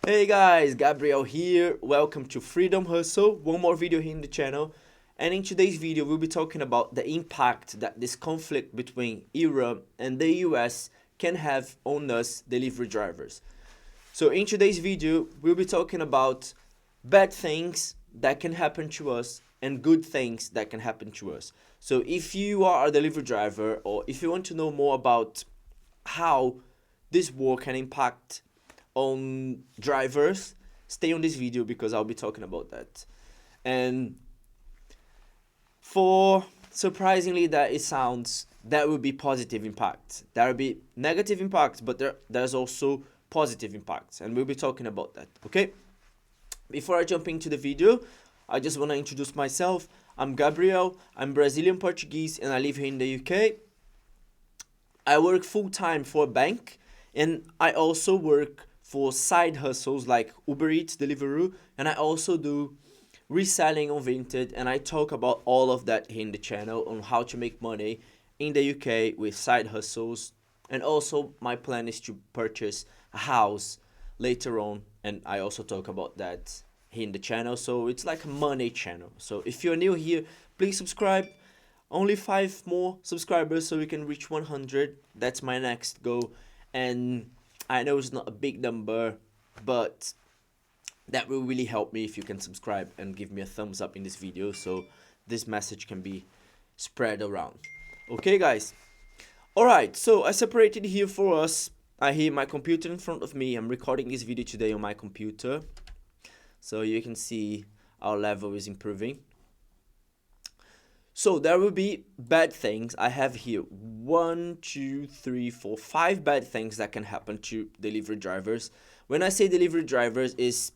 Hey guys, Gabriel here. Welcome to Freedom Hustle. One more video here in the channel. And in today's video, we'll be talking about the impact that this conflict between Iran and the US can have on us delivery drivers. So in today's video, we'll be talking about bad things that can happen to us and good things that can happen to us. So if you are a delivery driver or if you want to know more about how this war can impact on drivers, stay on this video because I'll be talking about that. And for surprisingly that it sounds, that will be positive impact. There will be negative impacts, but there's also positive impacts, and we'll be talking about that. Okay, before I jump into the video, I just want to introduce myself. I'm Gabriel. I'm Brazilian Portuguese and I live here in the UK. I work full-time for a bank, and I also work for side hustles like Uber Eats, Deliveroo, and I also do reselling on Vinted, and I talk about all of that here in the channel on how to make money in the UK with side hustles. And also my plan is to purchase a house later on, and I also talk about that here in the channel. So it's like a money channel. So if you're new here, please subscribe. Only 5 more subscribers so we can reach 100. That's my next goal. And I know it's not a big number, but that will really help me if you can subscribe and give me a thumbs up in this video so this message can be spread around. Okay, guys? Alright, so I separated here for us. I have my computer in front of me. I'm recording this video today on my computer. So you can see our level is improving. So there will be bad things. I have here 1, 2, 3, 4, 5 bad things that can happen to delivery drivers. When I say delivery drivers, is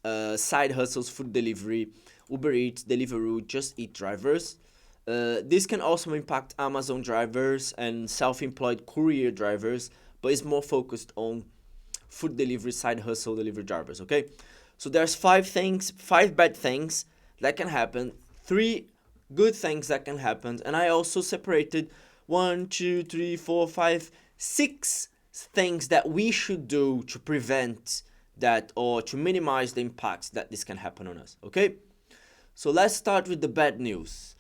side hustles, food delivery, Uber Eats, Deliveroo, Just Eat drivers. This can also impact Amazon drivers and self-employed courier drivers, but it's more focused on food delivery, side hustle delivery drivers. Okay, so there's 5 bad things that can happen, 3 good things that can happen, and I also separated 1, 2, 3, 4, 5, 6 things that we should do to prevent that or to minimize the impacts that this can happen on us. Okay, so let's start with the bad news.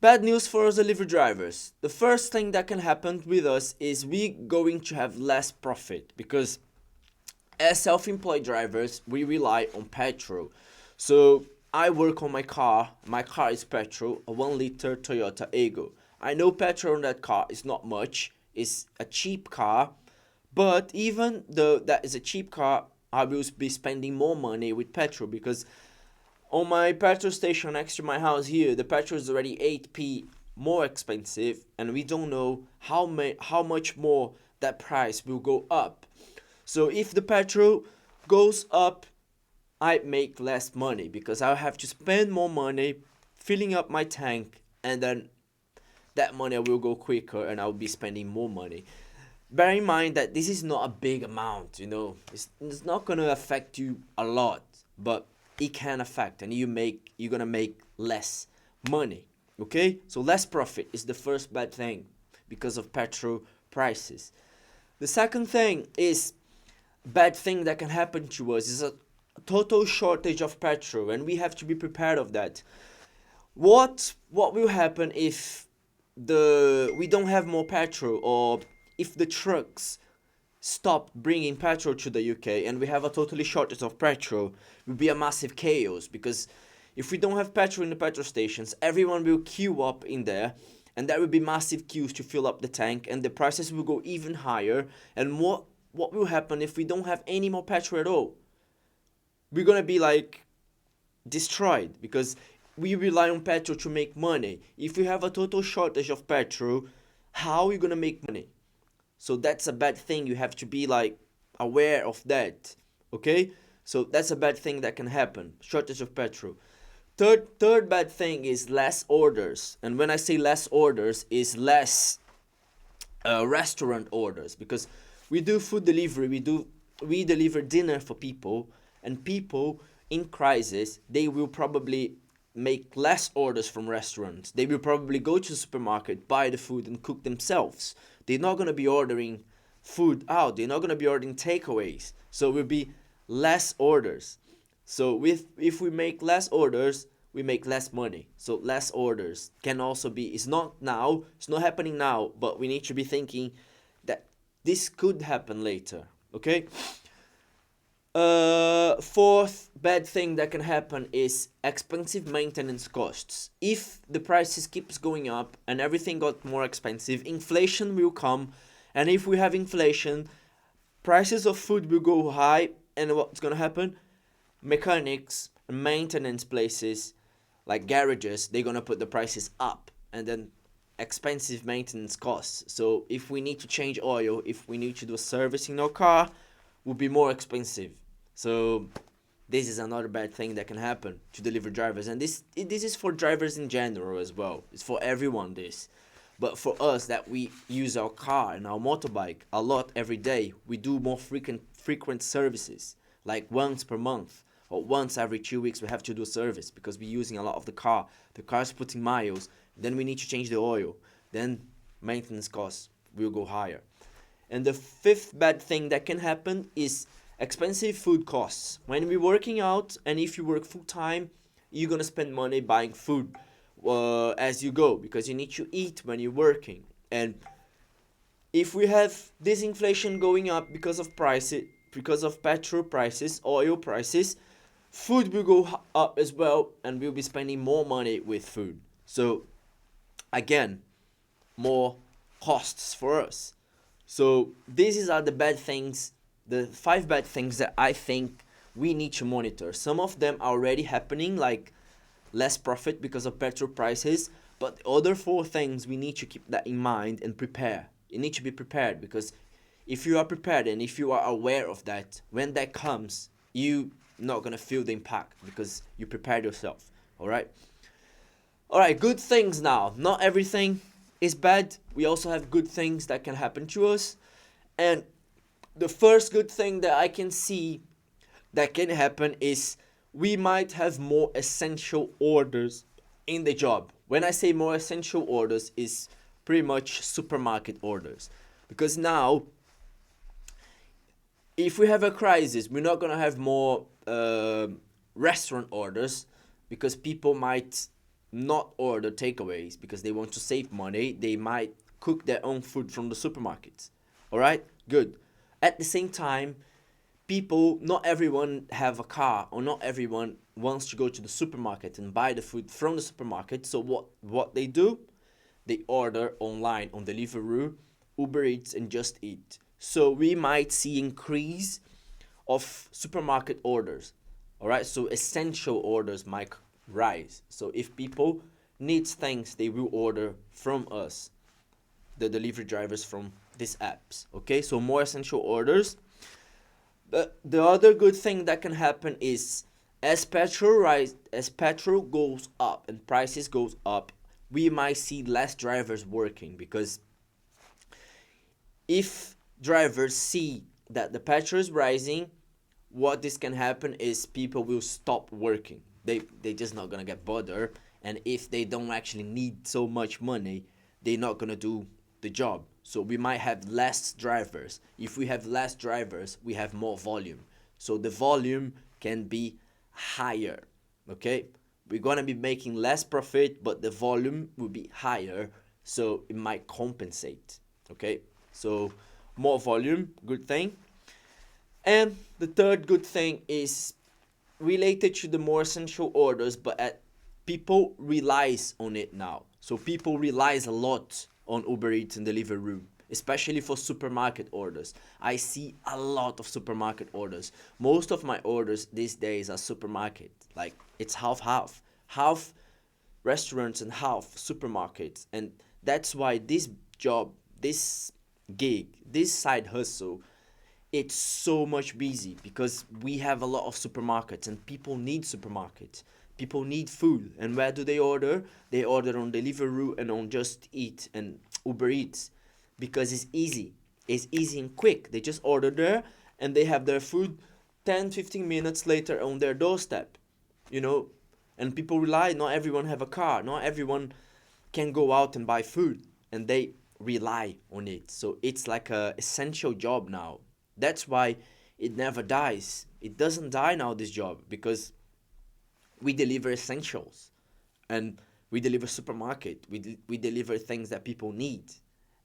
Bad news for us delivery drivers. The first thing that can happen with us is we going to have less profit, because as self-employed drivers we rely on petrol. So I work on my car is petrol, a 1-liter Toyota Aygo. I know petrol on that car is not much, it's a cheap car, but even though that is a cheap car, I will be spending more money with petrol, because on my petrol station next to my house here, the petrol is already 8p more expensive, and we don't know how much more that price will go up. So if the petrol goes up, I make less money because I'll have to spend more money filling up my tank, and then that money will go quicker and I'll be spending more money. Bear in mind that this is not a big amount, it's not gonna affect you a lot, but it can affect, and you're gonna make less money. Okay, so less profit is the first bad thing because of petrol prices. The second thing is bad thing that can happen to us is a total shortage of petrol, and we have to be prepared of that. What will happen if we don't have more petrol, or if the trucks stop bringing petrol to the UK and we have a totally shortage of petrol? It will be a massive chaos, because if we don't have petrol in the petrol stations, everyone will queue up in there, and there will be massive queues to fill up the tank, and the prices will go even higher. And what will happen if we don't have any more petrol at all? We're gonna be like destroyed, because we rely on petrol to make money. If we have a total shortage of petrol, how are you gonna make money? So that's a bad thing. You have to be like aware of that. Okay, so that's a bad thing that can happen, shortage of petrol. Third bad thing is less orders, and when I say less orders, is less restaurant orders, because we do food delivery, we deliver dinner for people, and people in crisis, they will probably make less orders from restaurants. They will probably go to the supermarket, buy the food and cook themselves. They're not going to be ordering food out. They're not going to be ordering takeaways. So it will be less orders. So if we make less orders, we make less money. So less orders can also be, it's not now, it's not happening now, but we need to be thinking that this could happen later. Okay? Fourth bad thing that can happen is expensive maintenance costs. If the prices keeps going up and everything got more expensive, inflation will come, and if we have inflation, prices of food will go high, and what's gonna happen? Mechanics, maintenance places, like garages, they're gonna put the prices up, and then expensive maintenance costs. So if we need to change oil, if we need to do a service in our car, will be more expensive. So this is another bad thing that can happen to delivery drivers, and this is for drivers in general as well. It's for everyone this, but for us that we use our car and our motorbike a lot every day, we do more frequent services, like once per month or once every 2 weeks. We have to do a service because we're using a lot of the car. The car's putting miles. Then we need to change the oil. Then maintenance costs will go higher. And the fifth bad thing that can happen is expensive food costs. When we're working out, and if you work full time, you're gonna spend money buying food as you go, because you need to eat when you're working. And if we have this inflation going up because of prices, because of petrol prices, oil prices, food will go up as well, and we'll be spending more money with food. So again, more costs for us. So these are the bad things, the 5 bad things that I think we need to monitor. Some of them are already happening, like less profit because of petrol prices, but the other 4 things we need to keep that in mind and prepare. You need to be prepared, because if you are prepared and if you are aware of that, when that comes, you not gonna feel the impact because you prepared yourself. All right, good things now. Not everything is bad. We also have good things that can happen to us. And the first good thing that I can see that can happen is we might have more essential orders in the job. When I say more essential orders, is pretty much supermarket orders. Because now, if we have a crisis, we're not gonna have more restaurant orders, because people might not order takeaways because they want to save money. They might cook their own food from the supermarkets. All right, good. At the same time, people, not everyone have a car, or not everyone wants to go to the supermarket and buy the food from the supermarket. So what they do, they order online on Deliveroo, Uber Eats, and Just Eat. So we might see increase of supermarket orders. All right, so essential orders might rise. So if people need things, they will order from us, the delivery drivers, from these apps. Okay, so more essential orders. The other good thing that can happen is, as petrol goes up and prices goes up, we might see less drivers working, because if drivers see that the petrol is rising, what this can happen is people will stop working. They just not gonna get bothered, and if they don't actually need so much money, they're not gonna do the job. So we might have less drivers. If we have less drivers, we have more volume. So the volume can be higher. Okay, we're gonna be making less profit, but the volume will be higher, so it might compensate. Okay, so more volume, good thing. And the third good thing is related to the more essential orders, but people relies on it now. So people relies a lot on Uber Eats and Deliveroo, especially for supermarket orders. I see a lot of supermarket orders. Most of my orders these days are supermarket. Like, it's half restaurants and half supermarkets. And that's why this job, this gig, this side hustle, it's so much busy, because we have a lot of supermarkets and people need supermarkets. People need food, and where do they order? They order on Deliveroo and on Just Eat and Uber Eats, because it's easy. It's easy and quick. They just order there and they have their food 10-15 minutes later on their doorstep. You know, and people rely, not everyone have a car, not everyone can go out and buy food, and they rely on it. So it's like a essential job now. That's why it never dies. It doesn't die now, this job, because we deliver essentials, and we deliver supermarket. We deliver things that people need,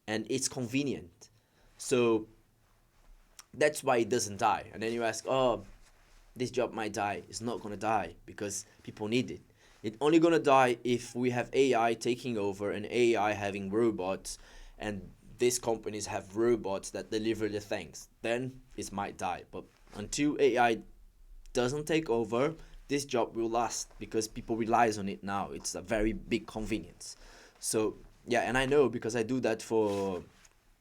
and it's convenient. So that's why it doesn't die. And then you ask, oh, this job might die. It's not gonna die because people need it. It's only gonna die if we have AI taking over, and AI having robots, and these companies have robots that deliver the things. Then it might die. But until AI doesn't take over, this job will last because people relies on it now. It's a very big convenience. So yeah, and I know because I do that for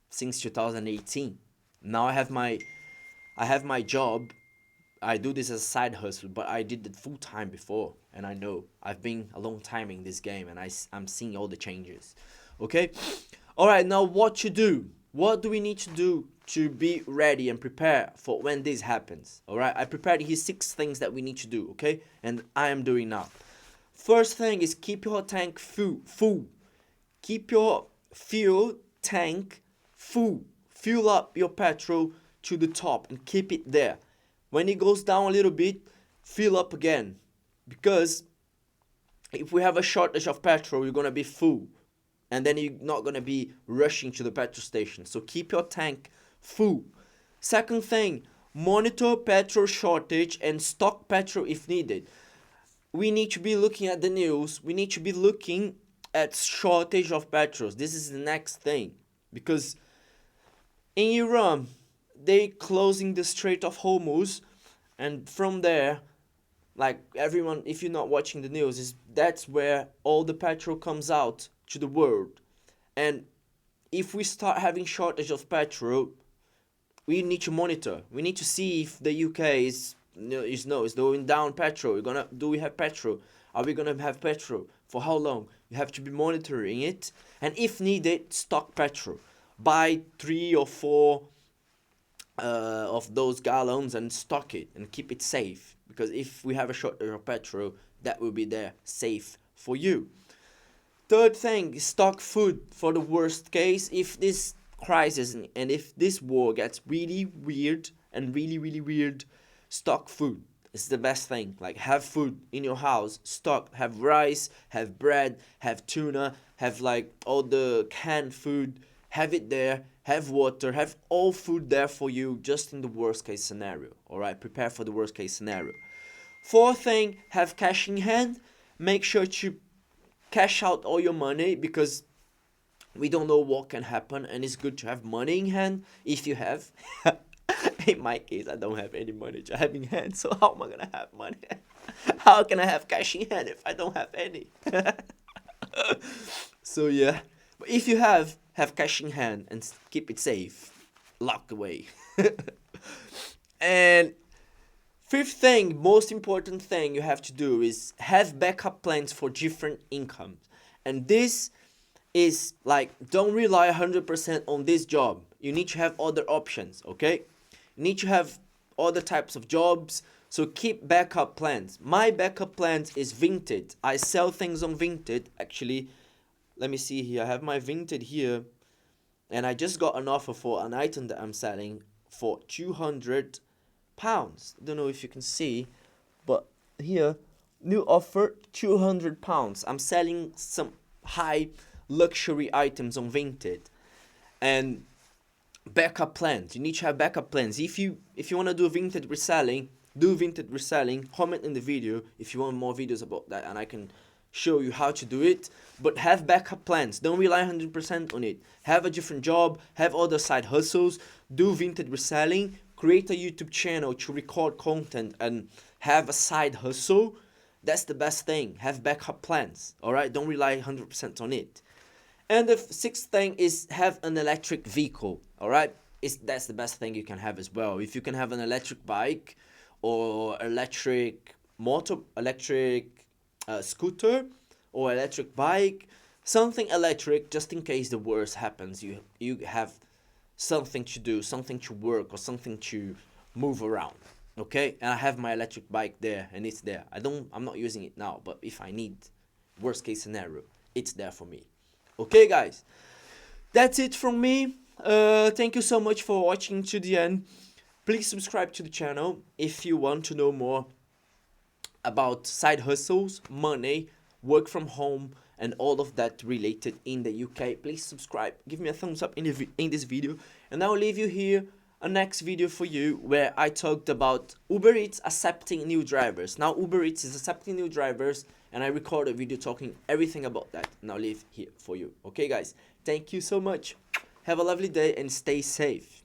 since 2018. Now I have my job. I do this as a side hustle, but I did it full time before, and I know I've been a long time in this game, and I'm seeing all the changes. Okay, all right. Now, what to do? What do we need to do to be ready and prepare for when this happens? All right, I prepared here 6 things that we need to do. Okay, and I am doing now. First thing is keep your tank full. Keep your fuel tank full. Fill up your petrol to the top and keep it there. When it goes down a little bit, fill up again. Because if we have a shortage of petrol, you're gonna be full. And then you're not gonna be rushing to the petrol station. So keep your tank full. Second thing, monitor petrol shortage and stock petrol if needed. We need to be looking at the news. We need to be looking at shortage of petrols. This is the next thing. Because in Iran, they closing the Strait of Hormuz, and from there, like everyone, if you're not watching the news, is that's where all the petrol comes out to the world. And if we start having shortage of petrol, we need to monitor. We need to see if the UK is going down petrol. We're gonna do we have petrol? Are we gonna have petrol? For how long? You have to be monitoring it, and if needed, stock petrol. Buy 3 or 4 of those gallons and stock it and keep it safe. Because if we have a shortage of petrol, that will be there safe for you. Third thing, stock food for the worst case. If this crisis and if this war gets really weird and really, really weird, stock food. It's the best thing. Like, have food in your house, stock, have rice, have bread, have tuna, have like all the canned food, have it there, have water, have all food there for you just in the worst case scenario. All right, prepare for the worst case scenario. Fourth thing, have cash in hand. Make sure to cash out all your money because we don't know what can happen, and it's good to have money in hand if you have. In my case, I don't have any money to have in hand, so how am I gonna have money? How can I have cash in hand if I don't have any? So yeah, but if you have cash in hand and keep it safe, locked away. And fifth thing, most important thing you have to do is have backup plans for different incomes. And this is like, don't rely 100% on this job. You need to have other options, okay? You need to have other types of jobs. So keep backup plans. My backup plans is Vinted. I sell things on Vinted. Actually, let me see here. I have my Vinted here. And I just got an offer for an item that I'm selling for £200. I don't know if you can see, but here, new offer, £200. I'm selling some high luxury items on Vinted. And backup plans. You need to have backup plans. If you want to do Vinted reselling, do Vinted reselling. Comment in the video if you want more videos about that, and I can show you how to do it. But have backup plans. Don't rely 100% on it. Have a different job. Have other side hustles. Do Vinted reselling. Create a YouTube channel to record content and have a side hustle. That's the best thing. Have backup plans. All right. Don't rely 100% on it. And the sixth thing is have an electric vehicle. All right. That's the best thing you can have as well. If you can have an electric bike or electric motor, electric scooter or electric bike, something electric, just in case the worst happens, you have something to do, something to work, or something to move around. Okay, and I have my electric bike there, and it's there. I'm not using it now, but if I need, worst case scenario, it's there for me. Okay, guys, that's it from me. Thank you so much for watching to the end. Please subscribe to the channel if you want to know more about side hustles, money, work from home, and all of that related in the UK. Please subscribe, give me a thumbs up in this video, and I'll leave you here a next video for you where I talked about Uber Eats accepting new drivers. Now Uber Eats is accepting new drivers, and I record a video talking everything about that, and I'll leave here for you. Okay guys, thank you so much. Have a lovely day and stay safe.